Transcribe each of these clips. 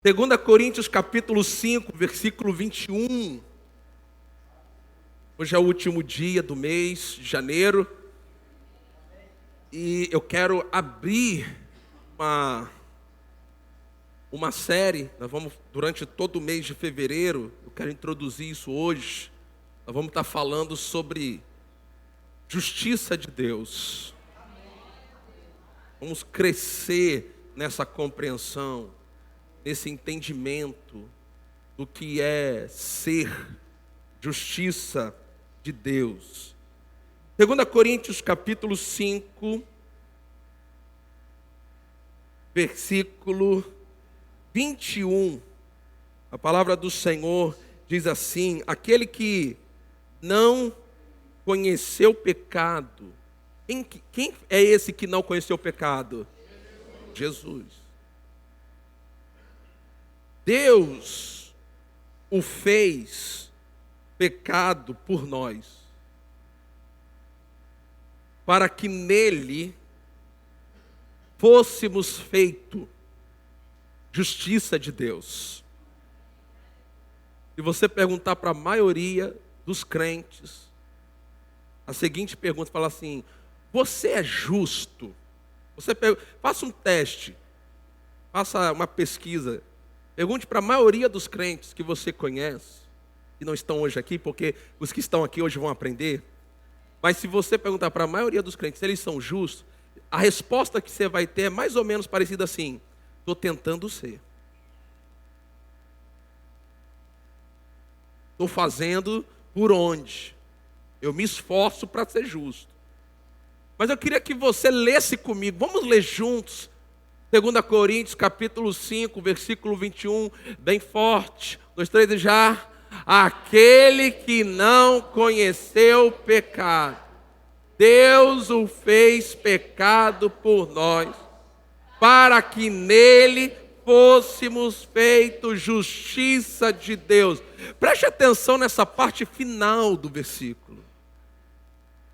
2 Coríntios capítulo 5, versículo 21. Hoje é o último dia do mês de janeiro. E eu quero abrir uma série. Nós vamos, durante todo o mês de fevereiro, eu quero introduzir isso hoje. Nós vamos estar falando sobre justiça de Deus. Vamos crescer nessa compreensão, nesse entendimento do que é ser justiça de Deus. 2 Coríntios capítulo 5, versículo 21. A palavra do Senhor diz assim: aquele que não conheceu pecado. Quem é esse que não conheceu pecado? Jesus. Deus o fez pecado por nós, para que nele fôssemos feito justiça de Deus. Se você perguntar para a maioria dos crentes a seguinte pergunta, fala assim: você é justo? Faça um teste, faça uma pesquisa. Pergunte para a maioria dos crentes que você conhece, que não estão hoje aqui, porque os que estão aqui hoje vão aprender. Mas se você perguntar para a maioria dos crentes se eles são justos, a resposta que você vai ter é mais ou menos parecida assim: estou tentando ser. Estou fazendo por onde. Eu me esforço para ser justo. Mas eu queria que você lesse comigo. Vamos ler juntos. 2 Coríntios capítulo 5, versículo 21, bem forte. 1, 2, 3 e já. Aquele que não conheceu pecado, Deus o fez pecado por nós, para que nele fôssemos feitos justiça de Deus. Preste atenção nessa parte final do versículo.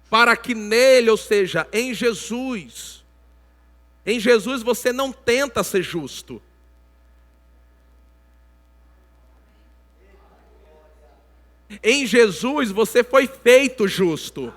Para que nele, ou seja, em Jesus você não tenta ser justo. Em Jesus você foi feito justo.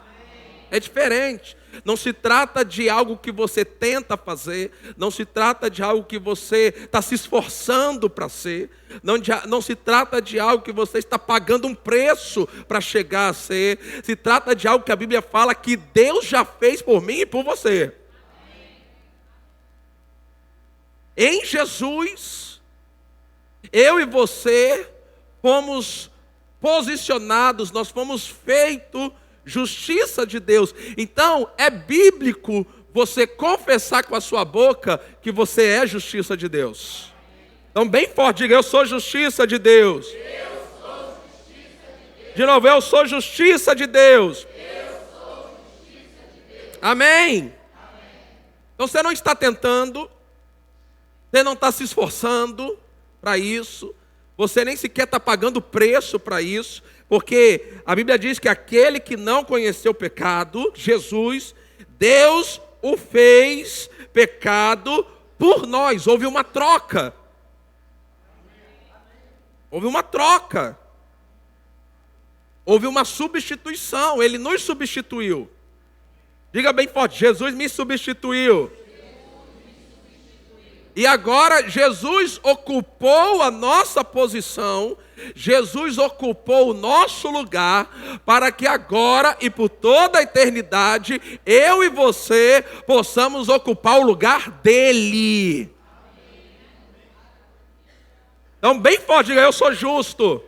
É diferente. Não se trata de algo que você tenta fazer, não se trata de algo que você está se esforçando para ser, não se trata de algo que você está pagando um preço para chegar a ser, se trata de algo que a Bíblia fala que Deus já fez por mim e por você. Em Jesus, eu e você fomos posicionados, nós fomos feitos justiça de Deus. Então, é bíblico você confessar com a sua boca que você é justiça de Deus. Então, bem forte, diga: eu sou justiça de Deus. Eu sou justiça de Deus. De novo, eu sou justiça de Deus. Eu sou justiça de Deus. Amém? Então, você não está tentando, você não está se esforçando para isso, você nem sequer está pagando preço para isso, porque a Bíblia diz que aquele que não conheceu pecado, Jesus, Deus o fez pecado por nós. Houve uma troca. Houve uma troca. Houve uma substituição. Ele nos substituiu. Diga bem forte: Jesus me substituiu. E agora Jesus ocupou a nossa posição, Jesus ocupou o nosso lugar, para que agora e por toda a eternidade, eu e você possamos ocupar o lugar dele. Então bem forte, diga: eu sou justo.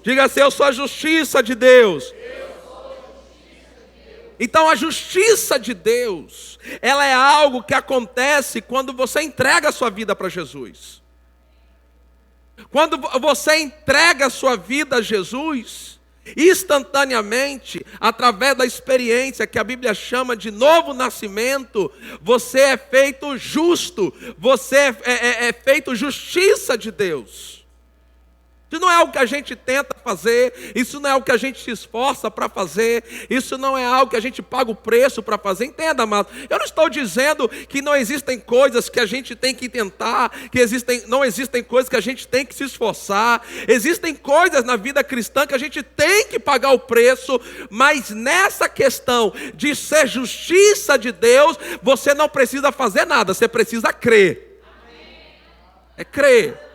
Diga assim: eu sou a justiça de Deus. Então a justiça de Deus, ela é algo que acontece quando você entrega a sua vida para Jesus. Quando você entrega a sua vida a Jesus, instantaneamente, através da experiência que a Bíblia chama de novo nascimento, você é feito justo, você é feito justiça de Deus. Isso não é algo que a gente tenta fazer, isso não é algo que a gente se esforça para fazer, isso não é algo que a gente paga o preço para fazer. Entenda, amado, eu não estou dizendo que não existem coisas que a gente tem que tentar, não existem coisas que a gente tem que se esforçar, existem coisas na vida cristã que a gente tem que pagar o preço, mas nessa questão de ser justiça de Deus, você não precisa fazer nada, você precisa crer. É crer.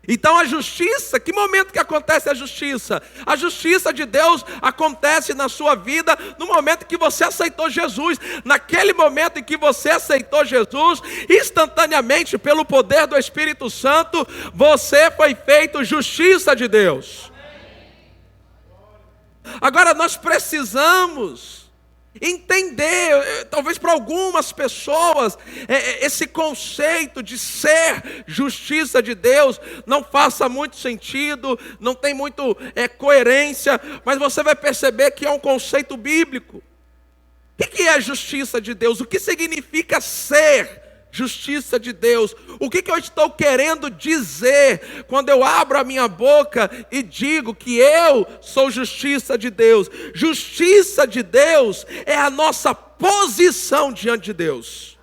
Então a justiça, que momento que acontece a justiça? A justiça de Deus acontece na sua vida no momento que você aceitou Jesus. Naquele momento em que você aceitou Jesus, instantaneamente, pelo poder do Espírito Santo, você foi feito justiça de Deus. Agora nós precisamos entender, talvez para algumas pessoas, esse conceito de ser justiça de Deus não faça muito sentido, não tem muito coerência, mas você vai perceber que é um conceito bíblico. O que é justiça de Deus? O que significa ser justiça de Deus? O que eu estou querendo dizer quando eu abro a minha boca e digo que eu sou justiça de Deus? Justiça de Deus é a nossa posição diante de Deus.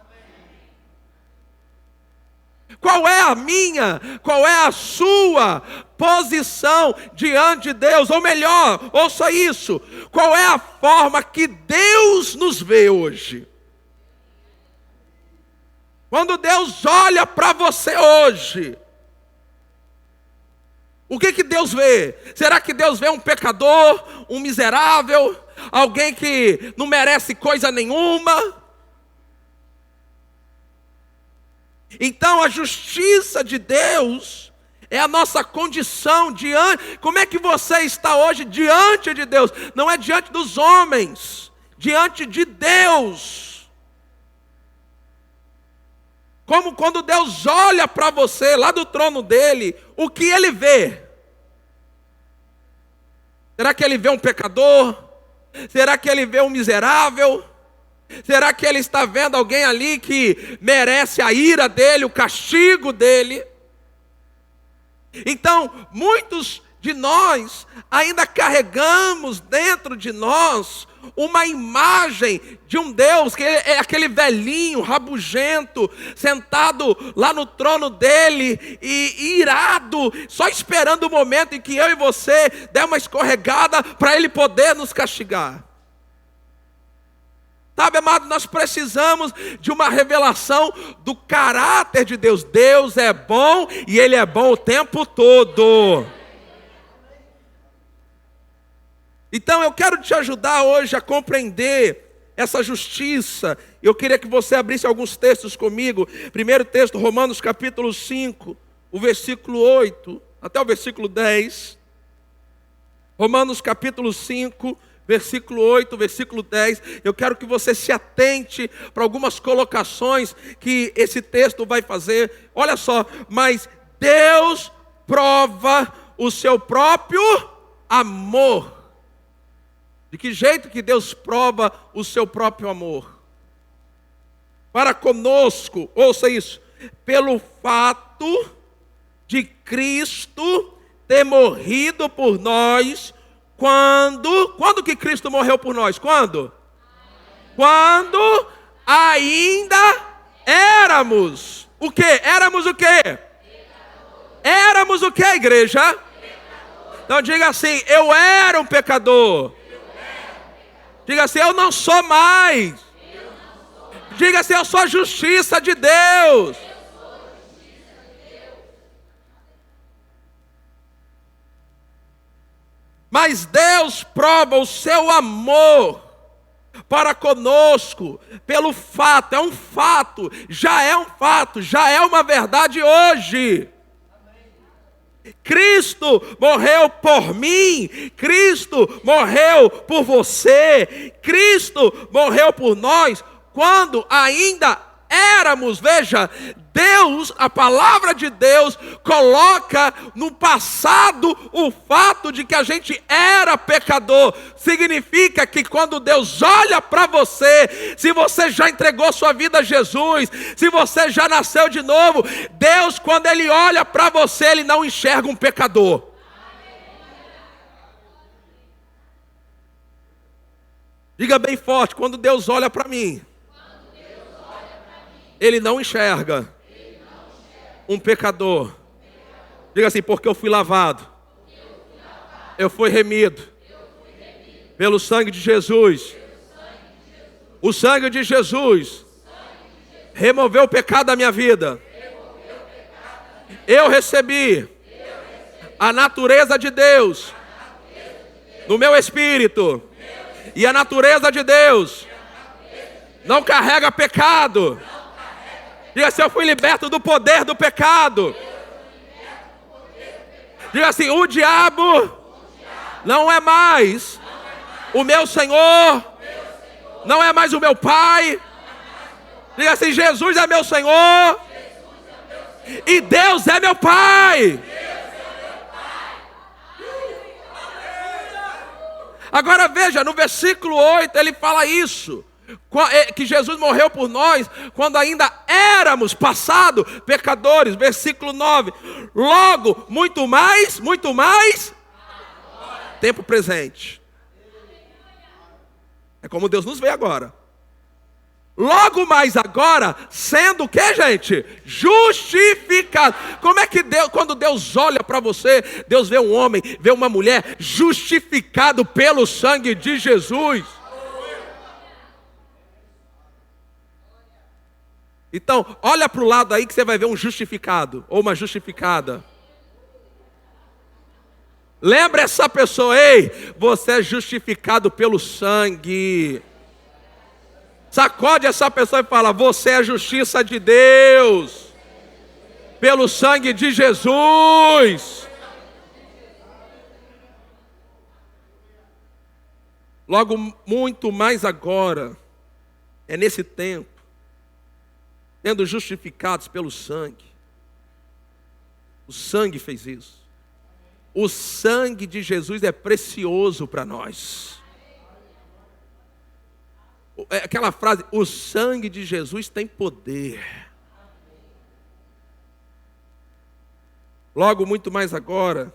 Qual é a minha, qual é a sua posição diante de Deus? Ou melhor, ouça isso, qual é a forma que Deus nos vê hoje? Quando Deus olha para você hoje, o que Deus vê? Será que Deus vê um pecador, um miserável, alguém que não merece coisa nenhuma? Então a justiça de Deus é a nossa condição diante. Como é que você está hoje diante de Deus? Não é diante dos homens, diante de Deus. Como quando Deus olha para você lá do trono dele, o que ele vê? Será que ele vê um pecador? Será que ele vê um miserável? Será que ele está vendo alguém ali que merece a ira dele, o castigo dele? Então, muitos de nós ainda carregamos dentro de nós uma imagem de um Deus que é aquele velhinho, rabugento, sentado lá no trono dele e irado, só esperando o momento em que eu e você der uma escorregada para ele poder nos castigar. Sabe, amado, nós precisamos de uma revelação do caráter de Deus. Deus é bom e Ele é bom o tempo todo. Então eu quero te ajudar hoje a compreender essa justiça. Eu queria que você abrisse alguns textos comigo. Primeiro texto, Romanos capítulo 5, o versículo 8 até o versículo 10. Romanos capítulo 5, versículo 8, versículo 10, eu quero que você se atente para algumas colocações que esse texto vai fazer. Olha só, mas Deus prova o seu próprio amor. De que jeito que Deus prova o seu próprio amor? Para conosco, ouça isso, pelo fato de Cristo ter morrido por nós. Quando que Cristo morreu por nós? Quando ainda éramos o quê? Éramos o quê? Éramos o quê, igreja? Então diga assim, eu era um pecador. Diga assim, eu não sou mais. Diga assim, eu sou a justiça de Deus. Mas Deus prova o seu amor para conosco pelo fato, é um fato, já é uma verdade hoje. Cristo morreu por mim, Cristo morreu por você, Cristo morreu por nós quando ainda éramos, veja, Deus, a palavra de Deus, coloca no passado o fato de que a gente era pecador. Significa que quando Deus olha para você, se você já entregou sua vida a Jesus, se você já nasceu de novo, Deus, quando Ele olha para você, Ele não enxerga um pecador. Diga bem forte, quando Deus olha para mim, Ele não enxerga um pecador. Diga assim, porque eu fui lavado, eu fui remido pelo sangue de Jesus. O sangue de Jesus removeu o pecado da minha vida. Eu recebi a natureza de Deus no meu espírito. E a natureza de Deus não carrega pecado. Diga assim, eu fui liberto do poder do pecado. Diga assim, o diabo não é mais o meu Senhor, não é mais o meu Pai. Diga assim, Jesus é meu Senhor e Deus é meu Pai. Agora veja, no versículo 8 ele fala isso, que Jesus morreu por nós quando ainda éramos passado pecadores. Versículo 9, logo, muito mais, tempo presente. É como Deus nos vê agora. Logo mais agora, sendo o que, gente? Justificado. Como é que Deus, quando Deus olha para você, Deus vê um homem, vê uma mulher justificado pelo sangue de Jesus. Então, olha para o lado aí que você vai ver um justificado ou uma justificada. Lembra essa pessoa, ei, você é justificado pelo sangue. Sacode essa pessoa e fala, você é a justiça de Deus, pelo sangue de Jesus. Logo, muito mais agora, é nesse tempo, sendo justificados pelo sangue. O sangue fez isso. O sangue de Jesus é precioso para nós. Aquela frase, o sangue de Jesus tem poder. Logo, muito mais agora,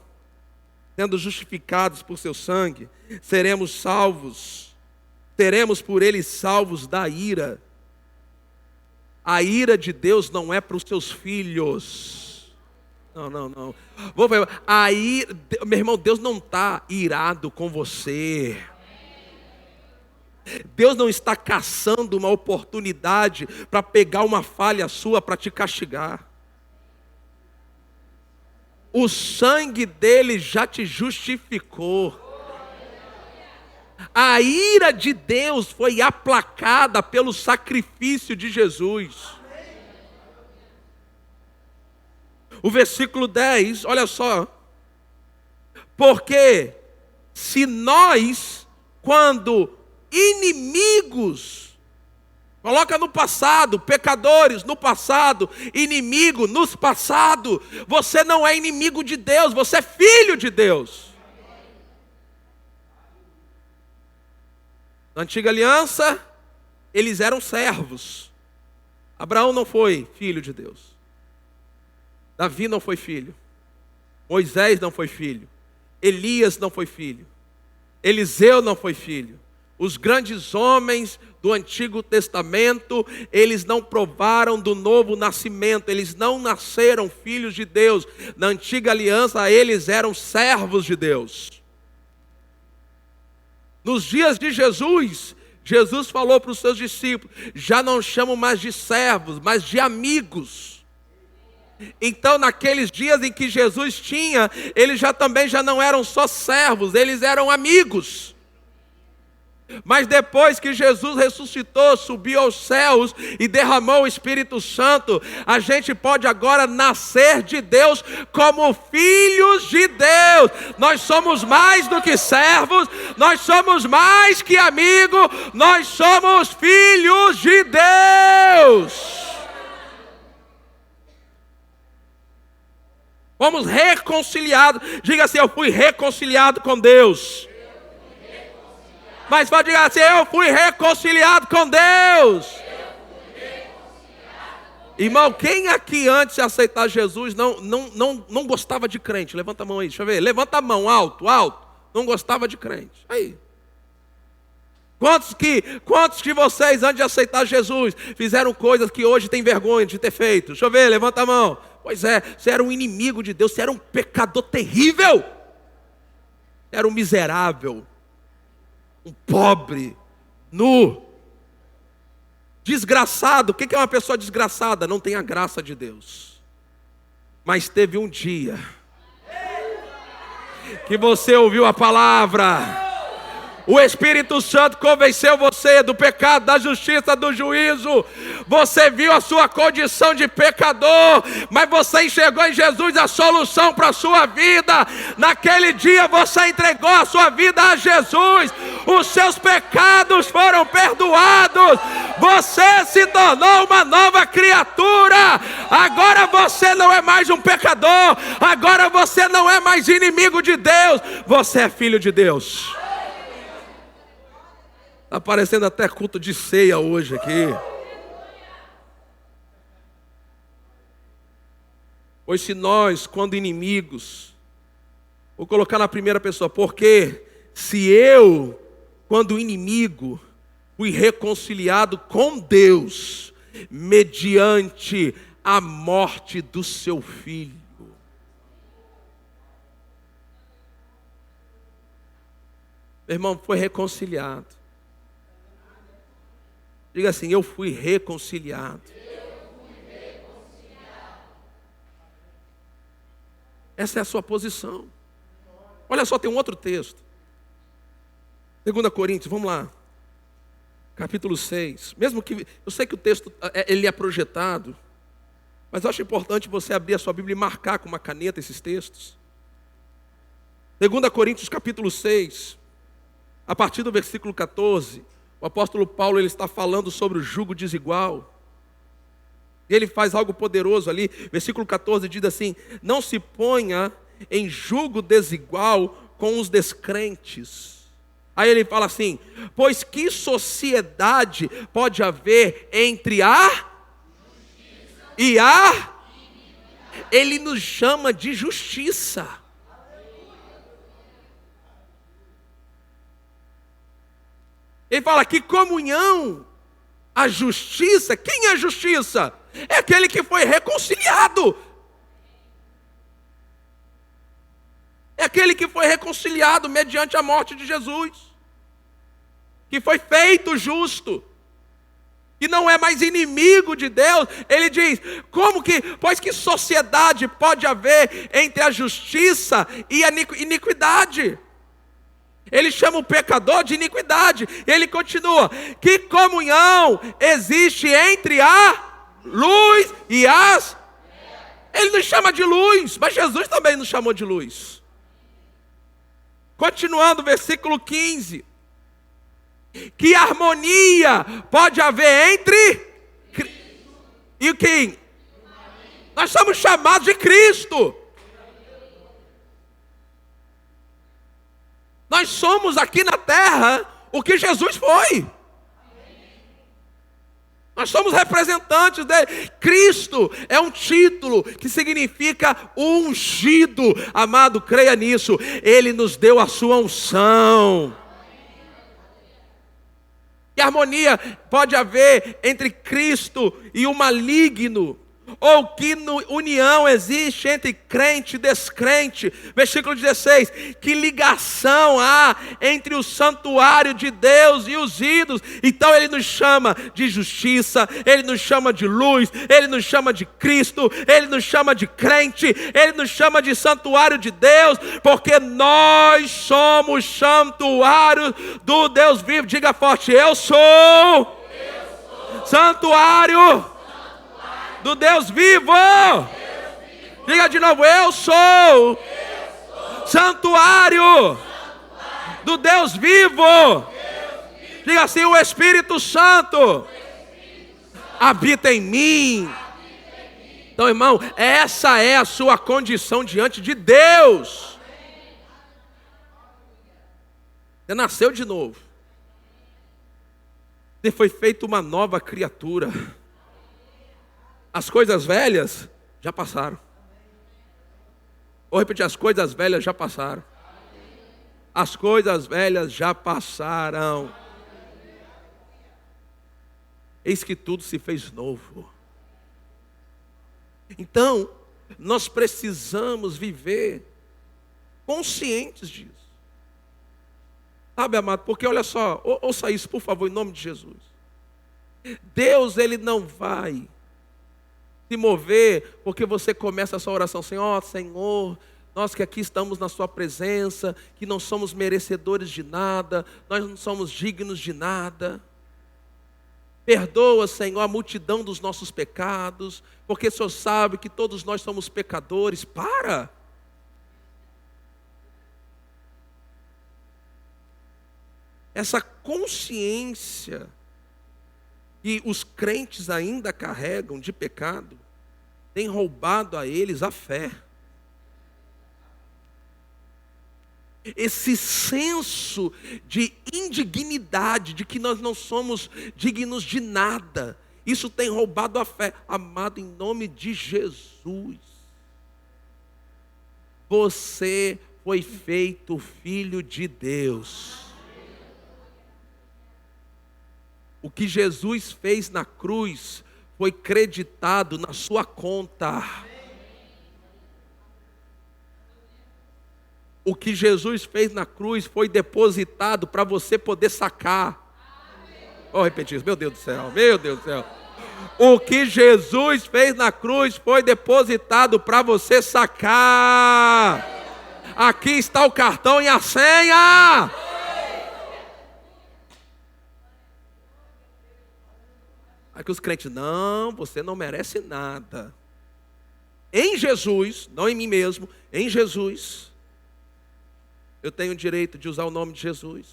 sendo justificados por seu sangue, seremos salvos. Seremos por ele salvos da ira. A ira de Deus não é para os seus filhos. Não. Vou ver. Meu irmão, Deus não está irado com você. Deus não está caçando uma oportunidade para pegar uma falha sua para te castigar. O sangue dele já te justificou. A ira de Deus foi aplacada pelo sacrifício de Jesus. O versículo 10, olha só. Porque se nós, quando inimigos, coloca no passado, pecadores no passado, inimigo no passado, você não é inimigo de Deus, você é filho de Deus. Na antiga aliança, eles eram servos. Abraão não foi filho de Deus. Davi não foi filho. Moisés não foi filho. Elias não foi filho. Eliseu não foi filho. Os grandes homens do Antigo Testamento, eles não provaram do novo nascimento, eles não nasceram filhos de Deus. Na antiga aliança, eles eram servos de Deus. Nos dias de Jesus, Jesus falou para os seus discípulos, já não chamo mais de servos, mas de amigos. Então, naqueles dias em que Jesus tinha, eles também já não eram só servos, eles eram amigos. Mas depois que Jesus ressuscitou, subiu aos céus e derramou o Espírito Santo, a gente pode agora nascer de Deus como filhos de Deus. Nós somos mais do que servos, nós somos mais que amigos, nós somos filhos de Deus. Fomos reconciliados. Diga assim: eu fui reconciliado com Deus. Mas pode dizer assim: eu fui reconciliado com Deus. Irmão, quem aqui antes de aceitar Jesus não gostava de crente? Levanta a mão aí, deixa eu ver. Levanta a mão, alto. Não gostava de crente. Aí. Quantos que vocês, antes de aceitar Jesus, fizeram coisas que hoje têm vergonha de ter feito? Deixa eu ver, levanta a mão. Pois é, você era um inimigo de Deus, você era um pecador terrível. Era um miserável, um pobre, nu, desgraçado. O que é uma pessoa desgraçada? Não tem a graça de Deus. Mas teve um dia que você ouviu a palavra, o Espírito Santo convenceu você do pecado, da justiça, do juízo. Você viu a sua condição de pecador, mas você enxergou em Jesus a solução para a sua vida. Naquele dia você entregou a sua vida a Jesus. Os seus pecados foram perdoados. Você se tornou uma nova criatura. Agora você não é mais um pecador. Agora você não é mais inimigo de Deus. Você é filho de Deus. Está parecendo até culto de ceia hoje aqui. Pois se nós, quando inimigos, vou colocar na primeira pessoa, porque se eu, quando inimigo, fui reconciliado com Deus, mediante a morte do seu filho. Meu irmão, foi reconciliado. Diga assim: eu fui reconciliado. Essa é a sua posição. Olha só, tem um outro texto. 2 Coríntios, vamos lá. Capítulo 6. Mesmo que, eu sei que o texto ele é projetado, mas eu acho importante você abrir a sua Bíblia e marcar com uma caneta esses textos. 2 Coríntios capítulo 6, a partir do versículo 14. O apóstolo Paulo ele está falando sobre o jugo desigual. E ele faz algo poderoso ali. Versículo 14 diz assim: não se ponha em jugo desigual com os descrentes. Aí ele fala assim: pois que sociedade pode haver entre a e a? Ele nos chama de justiça. Ele fala que comunhão, a justiça. Quem é a justiça? É aquele que foi reconciliado. É aquele que foi reconciliado mediante a morte de Jesus, que foi feito justo, que não é mais inimigo de Deus. Ele diz: pois que sociedade pode haver entre a justiça e a iniquidade? Ele chama o pecador de iniquidade. Ele continua: que comunhão existe entre a luz e as... Ele nos chama de luz, mas Jesus também nos chamou de luz. Continuando, versículo 15. Que harmonia pode haver entre... E quem? Nós somos chamados de Cristo. Nós somos aqui na terra o que Jesus foi. Nós somos representantes dele. Cristo é um título que significa ungido. Amado, creia nisso. Ele nos deu a sua unção. Que harmonia pode haver entre Cristo e o maligno? Ou que união existe entre crente e descrente? Versículo 16: que ligação há entre o santuário de Deus e os ídolos? Então ele nos chama de justiça, ele nos chama de luz, ele nos chama de Cristo, ele nos chama de crente, ele nos chama de santuário de Deus, porque nós somos santuário do Deus vivo. Diga forte: eu sou santuário do Deus vivo. Diga de novo: eu sou santuário do Deus vivo. Diga assim: o Espírito Santo habita em mim. Então, irmão, essa é a sua condição diante de Deus. Você nasceu de novo. Você foi feito uma nova criatura. As coisas velhas já passaram. Vou repetir, as coisas velhas já passaram. As coisas velhas já passaram. Eis que tudo se fez novo. Então, nós precisamos viver conscientes disso. Sabe, amado, porque olha só, ouça isso, por favor, em nome de Jesus. Deus, Ele não vai se mover porque você começa a sua oração, Senhor, nós que aqui estamos na sua presença, que não somos merecedores de nada, nós não somos dignos de nada. Perdoa, Senhor, a multidão dos nossos pecados, porque o Senhor sabe que todos nós somos pecadores. Para! Essa consciência que os crentes ainda carregam de pecado tem roubado a eles a fé. Esse senso de indignidade, de que nós não somos dignos de nada, isso tem roubado a fé. Amado, em nome de Jesus, você foi feito filho de Deus. O que Jesus fez na cruz foi creditado na sua conta. O que Jesus fez na cruz foi depositado para você poder sacar. Vou repetir isso, meu Deus do céu, meu Deus do céu. O que Jesus fez na cruz foi depositado para você sacar. Aqui está o cartão e a senha. Aqui os crentes, não, você não merece nada. Em Jesus, não em mim mesmo, em Jesus, eu tenho o direito de usar o nome de Jesus.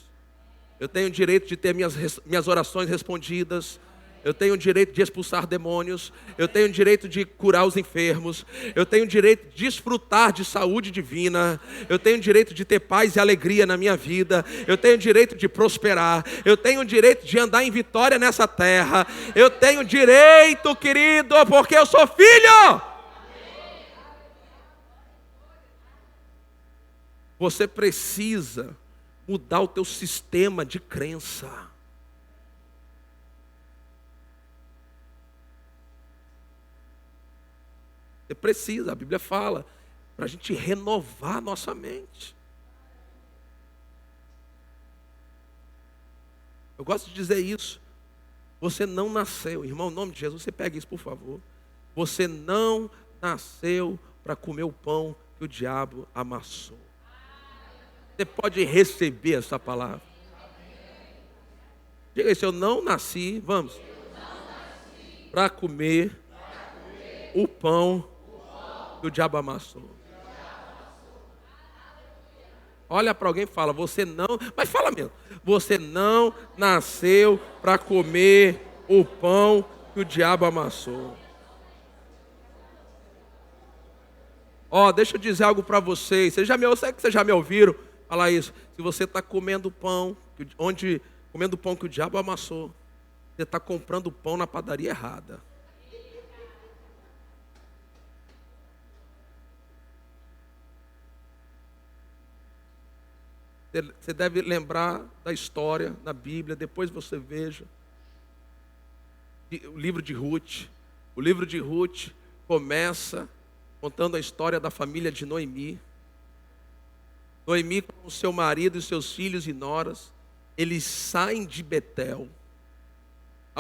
Eu tenho o direito de ter minhas orações respondidas. Eu tenho o direito de expulsar demônios. Eu tenho o direito de curar os enfermos. Eu tenho o direito de desfrutar de saúde divina. Eu tenho o direito de ter paz e alegria na minha vida. Eu tenho o direito de prosperar. Eu tenho o direito de andar em vitória nessa terra. Eu tenho o direito, querido, porque eu sou filho. Você precisa mudar o teu sistema de crença. Você precisa, a Bíblia fala, para a gente renovar a nossa mente. Eu gosto de dizer isso. Você não nasceu, irmão, em nome de Jesus, você pega isso, por favor. Você não nasceu para comer o pão que o diabo amassou. Você pode receber essa palavra. Diga isso, eu não nasci, vamos, para comer o pão que o diabo amassou. Olha para alguém e fala, você não, mas fala mesmo, você não nasceu para comer o pão que o diabo amassou. Deixa eu dizer algo para vocês. Eu sei que vocês já me ouviram falar isso. Se você está comendo pão, comendo pão que o diabo amassou, você está comprando pão na padaria errada. Você deve lembrar da história na Bíblia, depois você veja o livro de Ruth. O livro de Ruth começa contando a história da família de Noemi. Noemi com o seu marido e seus filhos e noras, eles saem de Betel.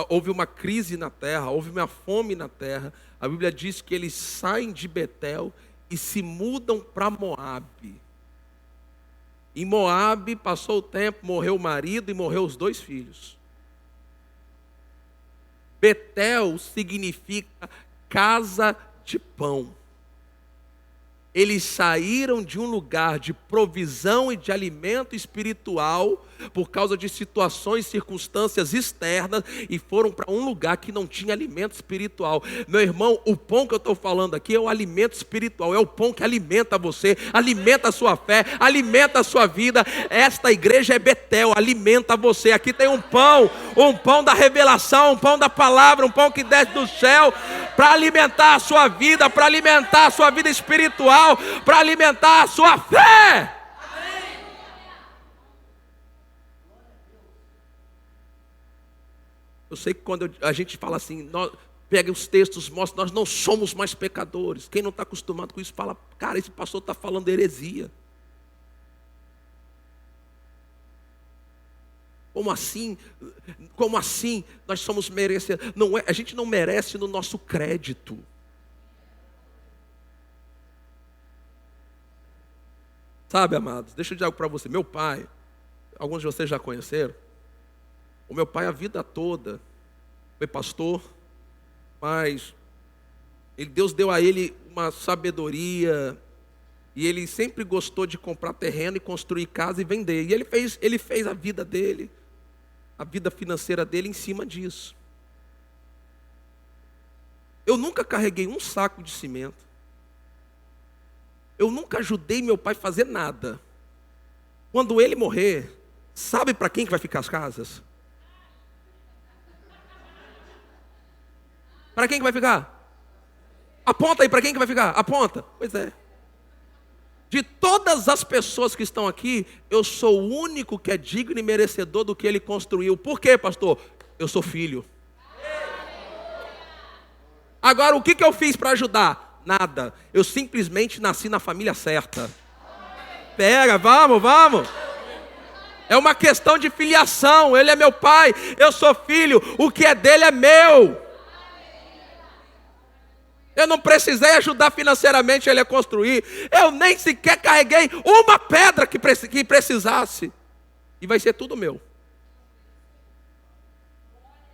Houve uma crise na terra, houve uma fome na terra. A Bíblia diz que eles saem de Betel e se mudam para Moabe. Em Moabe, passou o tempo, morreu o marido e morreu os 2 filhos. Betel significa casa de pão. Eles saíram de um lugar de provisão e de alimento espiritual por causa de situações, circunstâncias externas, e foram para um lugar que não tinha alimento espiritual. Meu irmão, o pão que eu estou falando aqui é o alimento espiritual, é o pão que alimenta você, alimenta a sua fé, alimenta a sua vida. Esta igreja é Betel, alimenta você. Aqui tem um pão da revelação, um pão da palavra, um pão que desce do céu, para alimentar a sua vida, para alimentar a sua vida espiritual, para alimentar a sua fé. Eu sei que quando a gente fala assim, pega os textos, mostra, nós não somos mais pecadores. Quem não está acostumado com isso fala, cara, esse pastor está falando heresia. Como assim? Como assim nós somos merecedores? Não é, a gente não merece no nosso crédito. Sabe, amados, deixa eu dizer algo para você. Meu pai, alguns de vocês já conheceram. O meu pai a vida toda foi pastor, mas Deus deu a ele uma sabedoria, e ele sempre gostou de comprar terreno e construir casa e vender. E ele fez a vida dele, a vida financeira dele em cima disso. Eu nunca carreguei um saco de cimento. Eu nunca ajudei meu pai a fazer nada. Quando ele morrer, sabe para quem que vai ficar as casas? Para quem que vai ficar? Aponta aí, para quem que vai ficar? Aponta. Pois é. De todas as pessoas que estão aqui, eu sou o único que é digno e merecedor do que ele construiu. Por quê, pastor? Eu sou filho. Agora, o que eu fiz para ajudar? Nada. Eu simplesmente nasci na família certa. Pega, vamos. É uma questão de filiação. Ele é meu pai, eu sou filho. O que é dele é meu. Eu não precisei ajudar financeiramente ele a construir. Eu nem sequer carreguei uma pedra que precisasse. E vai ser tudo meu.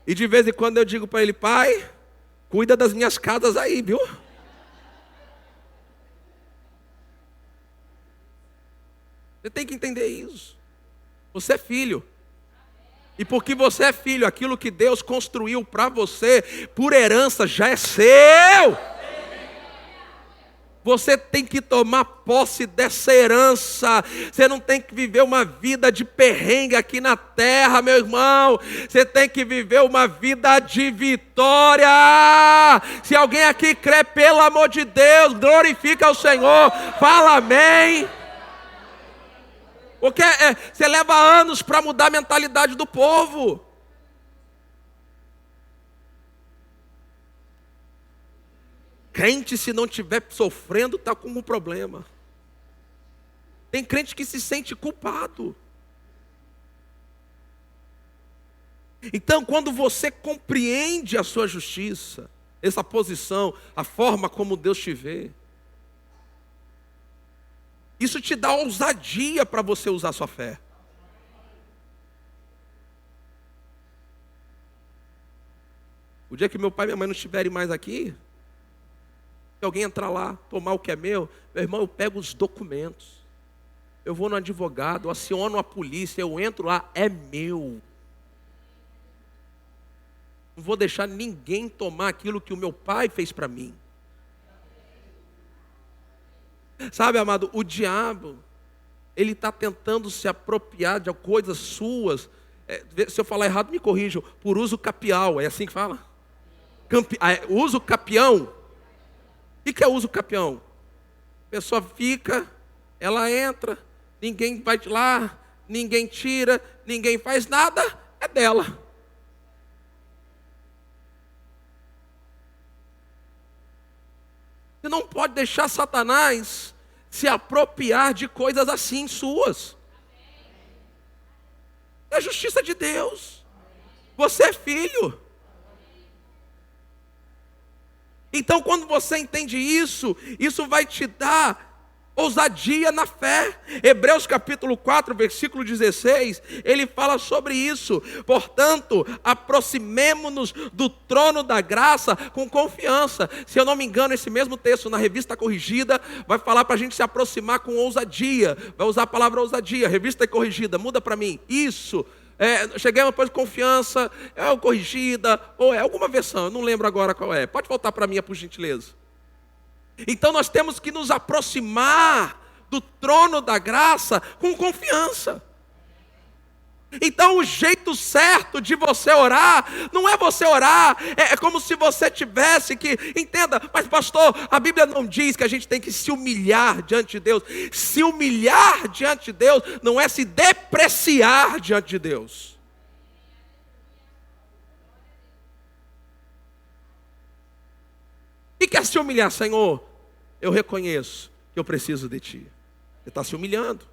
E de vez em quando eu digo para ele, pai, cuida das minhas casas aí, viu? Você tem que entender isso. Você é filho. E porque você é filho, aquilo que Deus construiu para você, por herança, já é seu. Você tem que tomar posse dessa herança. Você não tem que viver uma vida de perrengue aqui na terra, meu irmão. Você tem que viver uma vida de vitória. Se alguém aqui crê, pelo amor de Deus, glorifica o Senhor. Fala amém. Porque você leva anos para mudar a mentalidade do povo. Crente, se não estiver sofrendo, está com um problema. Tem crente que se sente culpado. Então, quando você compreende a sua justiça, essa posição, a forma como Deus te vê, isso te dá ousadia para você usar a sua fé. O dia que meu pai e minha mãe não estiverem mais aqui, se alguém entrar lá, tomar o que é meu irmão, eu pego os documentos. Eu vou no advogado, eu aciono a polícia, eu entro lá, é meu. Não vou deixar ninguém tomar aquilo que o meu pai fez para mim. Sabe, amado, o diabo, ele está tentando se apropriar de coisas suas. Se eu falar errado, me corrijam. Por uso capial, é assim que fala? Uso capião. O que é uso capião? A pessoa fica, ela entra, ninguém vai de lá, ninguém tira, ninguém faz nada, é dela. Você não pode deixar Satanás se apropriar de coisas assim suas. É a justiça de Deus. Você é filho. Então, quando você entende isso, isso vai te dar Ousadia na fé. Hebreus capítulo 4, versículo 16, ele fala sobre isso. Portanto, aproximemo-nos do trono da graça com confiança. Se eu não me engano, esse mesmo texto na Revista Corrigida vai falar para a gente se aproximar com ousadia. Vai usar a palavra ousadia. Revista Corrigida, muda para mim. Isso. Cheguei depois de confiança, é o Corrigida, ou é alguma versão, eu não lembro agora qual é. Pode voltar para mim, por gentileza. Então nós temos que nos aproximar do trono da graça com confiança. Então o jeito certo de você orar, não é você orar, é como se você tivesse que, entenda, mas pastor, a Bíblia não diz que a gente tem que se humilhar diante de Deus. Se humilhar diante de Deus não é se depreciar diante de Deus. E quer se humilhar, Senhor? Eu reconheço que eu preciso de Ti. Você está se humilhando.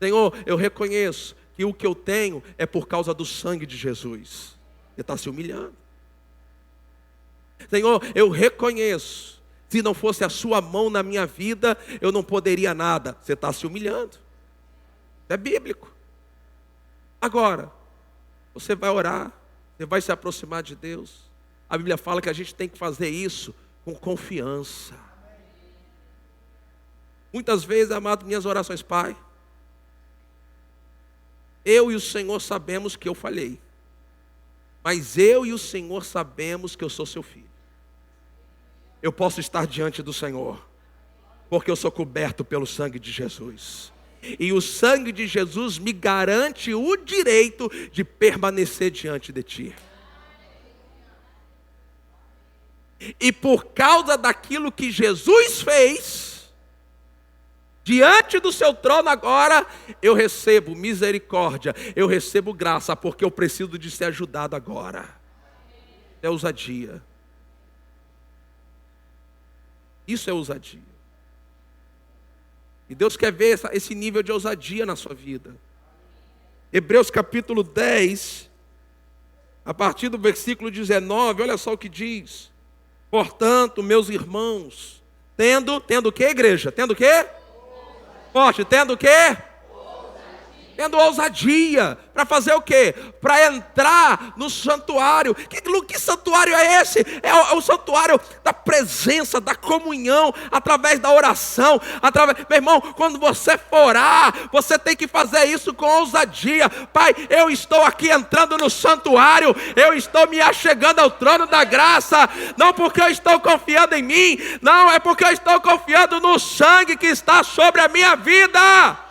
Senhor, eu reconheço que o que eu tenho é por causa do sangue de Jesus. Você está se humilhando. Senhor, eu reconheço, se não fosse a sua mão na minha vida, eu não poderia nada. Você está se humilhando. É bíblico. Agora, você vai orar, você vai se aproximar de Deus. A Bíblia fala que a gente tem que fazer isso com confiança. Muitas vezes, amado, minhas orações, Pai, eu e o Senhor sabemos que eu falhei, mas eu e o Senhor sabemos que eu sou seu filho. Eu posso estar diante do Senhor, porque eu sou coberto pelo sangue de Jesus. E o sangue de Jesus me garante o direito de permanecer diante de Ti. E por causa daquilo que Jesus fez, diante do seu trono agora, eu recebo misericórdia, eu recebo graça, porque eu preciso de ser ajudado agora. É ousadia. Isso é ousadia. E Deus quer ver esse nível de ousadia na sua vida. Hebreus capítulo 10, a partir do versículo 19, olha só o que diz. Portanto, meus irmãos, tendo o que, igreja? Tendo o que? Forte, tendo o que? Tendo ousadia. Para fazer o quê? Para entrar no santuário. Que santuário é esse? É o santuário da presença, da comunhão, através da oração. Meu irmão, quando você for orar, você tem que fazer isso com ousadia. Pai, eu estou aqui entrando no santuário, eu estou me achegando ao trono da graça, não porque eu estou confiando em mim, não, é porque eu estou confiando no sangue que está sobre a minha vida.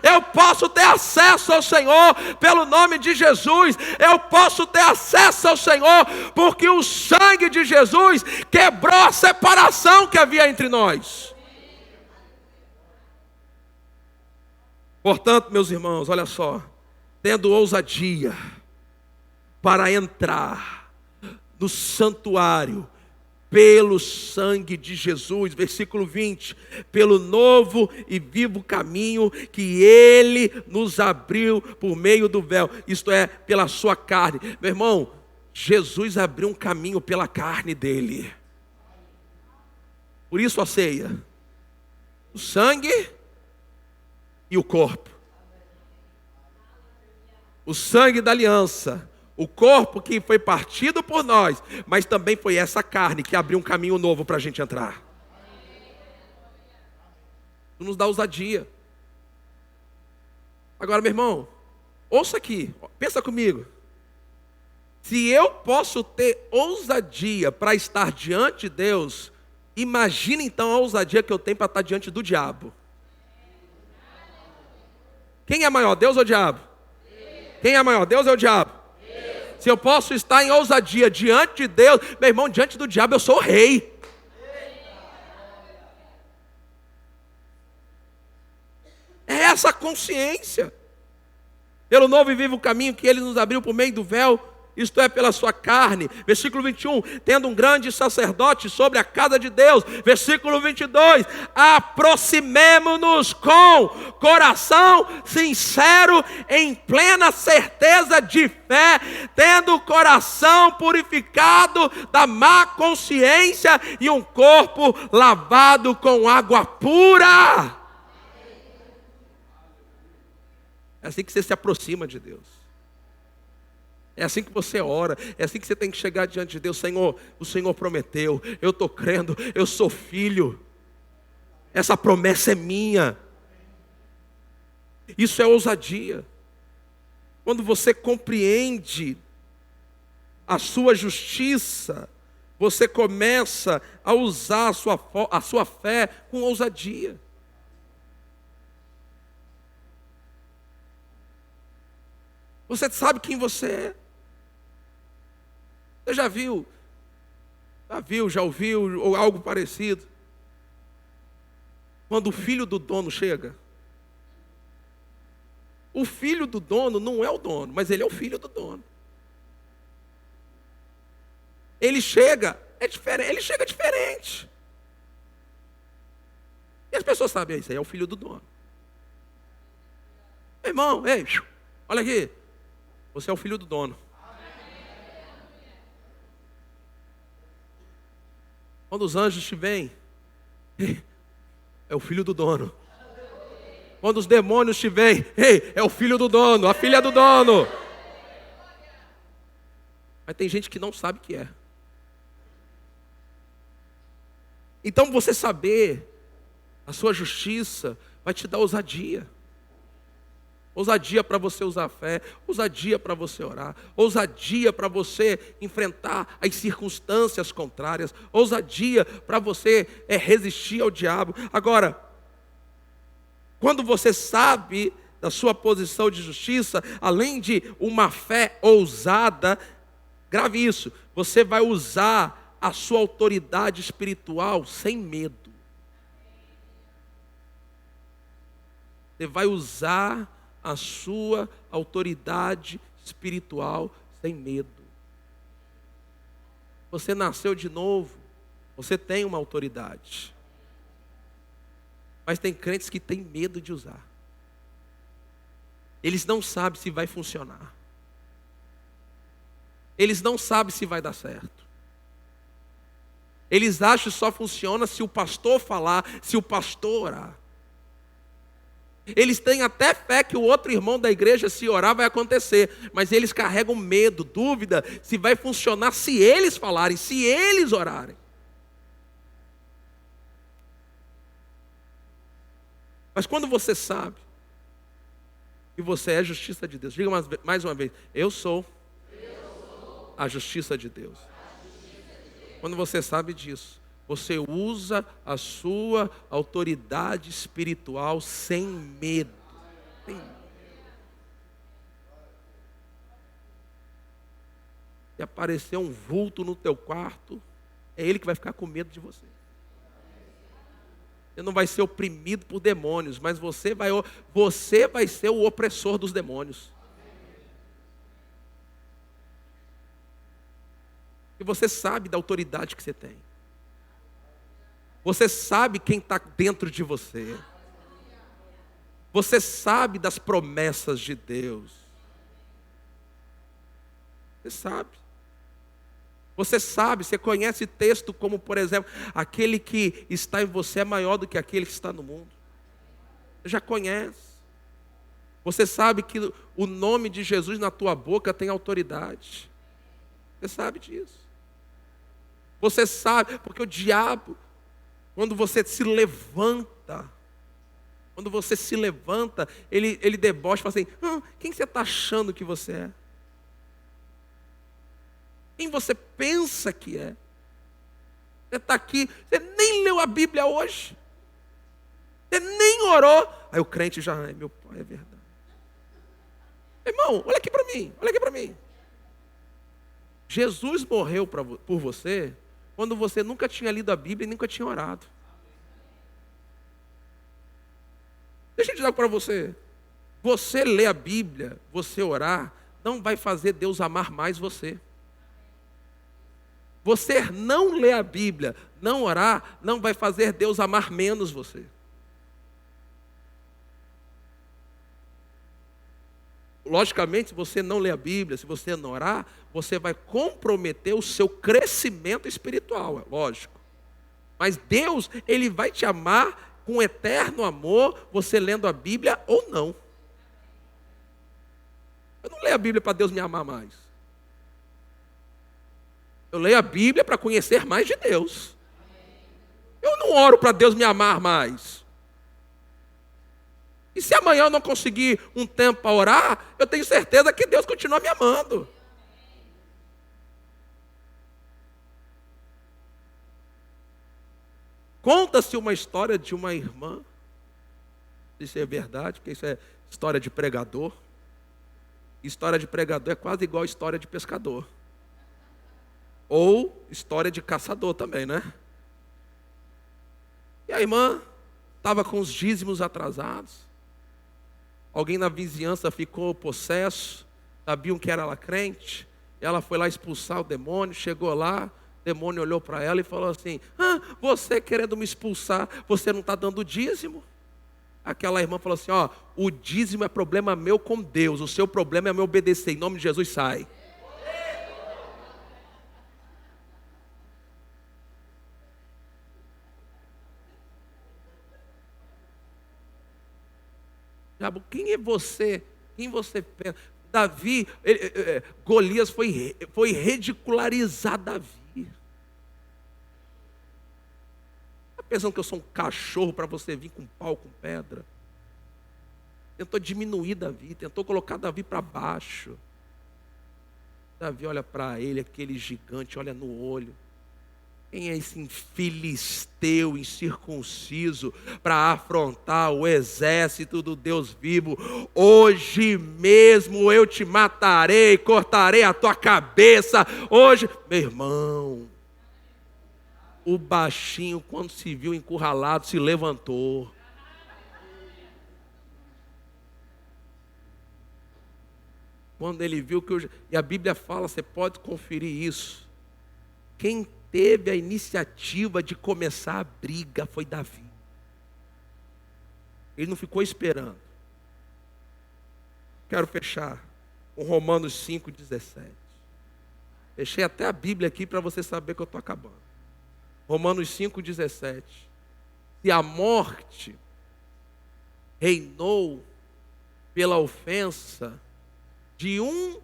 Eu posso ter acesso ao Senhor pelo nome de Jesus. Eu posso ter acesso ao Senhor porque o sangue de Jesus quebrou a separação que havia entre nós. Portanto, meus irmãos, olha só, tendo ousadia para entrar no santuário pelo sangue de Jesus, versículo 20, pelo novo e vivo caminho que Ele nos abriu por meio do véu, isto é, pela sua carne. Meu irmão, Jesus abriu um caminho pela carne dele. Por isso a ceia, o sangue e o corpo. O sangue da aliança, o corpo que foi partido por nós, mas também foi essa carne que abriu um caminho novo para a gente entrar. Isso nos dá ousadia. Agora, meu irmão, ouça aqui, pensa comigo. Se eu posso ter ousadia para estar diante de Deus, imagine então a ousadia que eu tenho para estar diante do diabo. Quem é maior, Deus ou o diabo? Quem é maior, Deus ou o diabo? Se eu posso estar em ousadia diante de Deus, meu irmão, diante do diabo eu sou o rei. É essa consciência. Pelo novo e vivo caminho que Ele nos abriu por meio do véu, isto é, pela sua carne. Versículo 21, tendo um grande sacerdote sobre a casa de Deus. Versículo 22, aproximemo-nos com coração sincero, em plena certeza de fé, tendo o coração purificado da má consciência e um corpo lavado com água pura. É assim que você se aproxima de Deus. É assim que você ora. É assim que você tem que chegar diante de Deus. Senhor, o Senhor prometeu. Eu estou crendo. Eu sou filho. Essa promessa é minha. Isso é ousadia. Quando você compreende a sua justiça, você começa a usar a sua fé com ousadia. Você sabe quem você é. Você já ouviu ou algo parecido? Quando o filho do dono chega. O filho do dono não é o dono, mas ele é o filho do dono. Ele chega, ele chega diferente. E as pessoas sabem, isso aí é o filho do dono. Meu irmão, ei, olha aqui. Você é o filho do dono. Quando os anjos te veem, é o filho do dono. Quando os demônios te veem, é o filho do dono, a filha do dono. Mas tem gente que não sabe o que é. Então você saber a sua justiça vai te dar ousadia. Ousadia para você usar a fé, ousadia para você orar, ousadia para você enfrentar as circunstâncias contrárias, ousadia para você resistir ao diabo. Agora, quando você sabe da sua posição de justiça, além de uma fé ousada, grave isso, você vai usar a sua autoridade espiritual sem medo. Você vai usar a sua autoridade espiritual sem medo. Você nasceu de novo, você tem uma autoridade. Mas tem crentes que têm medo de usar. Eles não sabem se vai funcionar. Eles não sabem se vai dar certo. Eles acham que só funciona se o pastor falar, se o pastor orar. Eles têm até fé que o outro irmão da igreja, se orar, vai acontecer. Mas eles carregam medo, dúvida, se vai funcionar se eles falarem, se eles orarem. Mas quando você sabe que você é a justiça de Deus, diga mais uma vez, eu sou a justiça de Deus. Quando você sabe disso, você usa a sua autoridade espiritual sem medo. Se aparecer um vulto no teu quarto, é ele que vai ficar com medo de você. Você não vai ser oprimido por demônios, mas você vai ser o opressor dos demônios. E você sabe da autoridade que você tem. Você sabe quem está dentro de você. Você sabe das promessas de Deus. Você sabe. Você sabe, você conhece texto como, por exemplo, aquele que está em você é maior do que aquele que está no mundo. Você já conhece. Você sabe que o nome de Jesus na tua boca tem autoridade. Você sabe disso. Você sabe, porque o diabo, quando você se levanta, ele debocha e fala assim, quem você está achando que você é? Quem você pensa que é? Você está aqui, você nem leu a Bíblia hoje. Você nem orou. Aí o crente já, meu pai, é verdade. Irmão, olha aqui para mim. Jesus morreu por você quando você nunca tinha lido a Bíblia e nunca tinha orado. Deixa eu dizer algo para você. Você ler a Bíblia, você orar, não vai fazer Deus amar mais você. Você não ler a Bíblia, não orar, não vai fazer Deus amar menos você. Logicamente, se você não ler a Bíblia, se você não orar, você vai comprometer o seu crescimento espiritual, é lógico. Mas Deus, Ele vai te amar com eterno amor, você lendo a Bíblia ou não. Eu não leio a Bíblia para Deus me amar mais. Eu leio a Bíblia para conhecer mais de Deus. Eu não oro para Deus me amar mais. E se amanhã eu não conseguir um tempo para orar, eu tenho certeza que Deus continua me amando. Conta-se uma história de uma irmã. Isso é verdade, porque isso é história de pregador. História de pregador é quase igual a história de pescador. Ou história de caçador também, né? E a irmã estava com os dízimos atrasados. Alguém na vizinhança ficou possesso, sabiam que era ela crente. Ela foi lá expulsar o demônio, chegou lá, o demônio olhou para ela e falou assim: você querendo me expulsar, você não está dando dízimo? Aquela irmã falou assim: o dízimo é problema meu com Deus, o seu problema é me obedecer, em nome de Jesus sai. Diabo, quem é você? Quem você pensa? Davi, Golias foi ridicularizar Davi. Está pensando que eu sou um cachorro para você vir com pau, com pedra? Tentou diminuir Davi, tentou colocar Davi para baixo. Davi olha para ele, aquele gigante, olha no olho. Quem é esse filisteu incircunciso para afrontar o exército do Deus vivo? Hoje mesmo eu te matarei, cortarei a tua cabeça. Hoje, meu irmão, o baixinho, quando se viu encurralado, se levantou. Quando ele viu que e a Bíblia fala, você pode conferir isso. Quem teve a iniciativa de começar a briga foi Davi. Ele não ficou esperando. Quero fechar com Romanos 5,17. Fechei até a Bíblia aqui para você saber que eu estou acabando. Romanos 5,17. Se a morte reinou pela ofensa de um,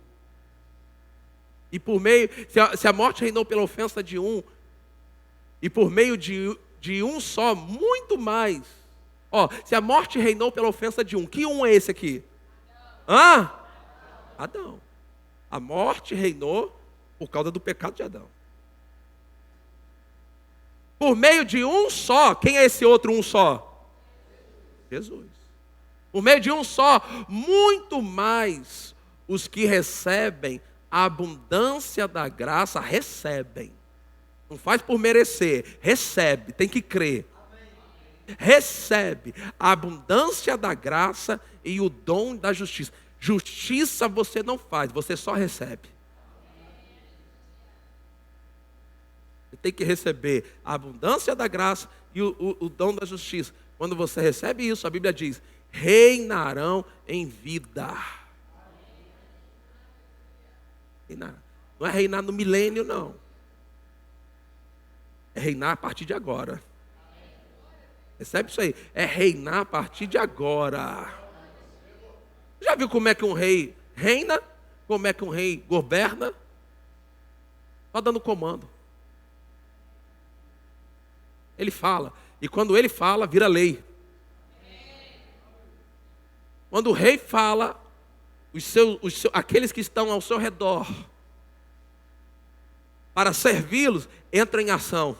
e por meio, se a morte reinou pela ofensa de um, e por meio de um só, muito mais. Se a morte reinou pela ofensa de um, que um é esse aqui? Adão. A morte reinou por causa do pecado de Adão. Por meio de um só, quem é esse outro um só? Jesus. Por meio de um só, muito mais os que recebem a abundância da graça, recebem. Não faz por merecer, recebe, tem que crer. Recebe a abundância da graça e o dom da justiça. Justiça você não faz, você só recebe. Você tem que receber a abundância da graça e o dom da justiça. Quando você recebe isso, a Bíblia diz: reinarão em vida. Reinar. Não é reinar no milênio, não. É reinar a partir de agora. Recebe isso aí? É reinar a partir de agora. Já viu como é que um rei reina? Como é que um rei governa? Só dando comando. Ele fala. E quando ele fala, vira lei. Quando o rei fala, aqueles que estão ao seu redor, para servi-los, entram em ação.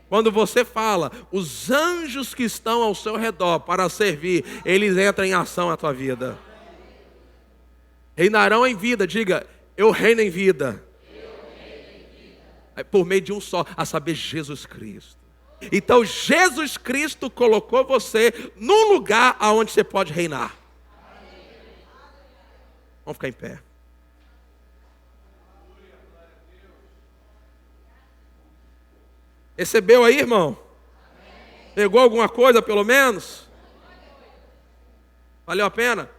Quando você fala, os anjos que estão ao seu redor para servir, eles entram em ação na tua vida. Reinarão em vida, diga: eu reino em vida. Por meio de um só, a saber, Jesus Cristo. Então Jesus Cristo colocou você num lugar aonde você pode reinar. Vamos ficar em pé. Recebeu aí, irmão? Pegou alguma coisa, pelo menos? Valeu a pena?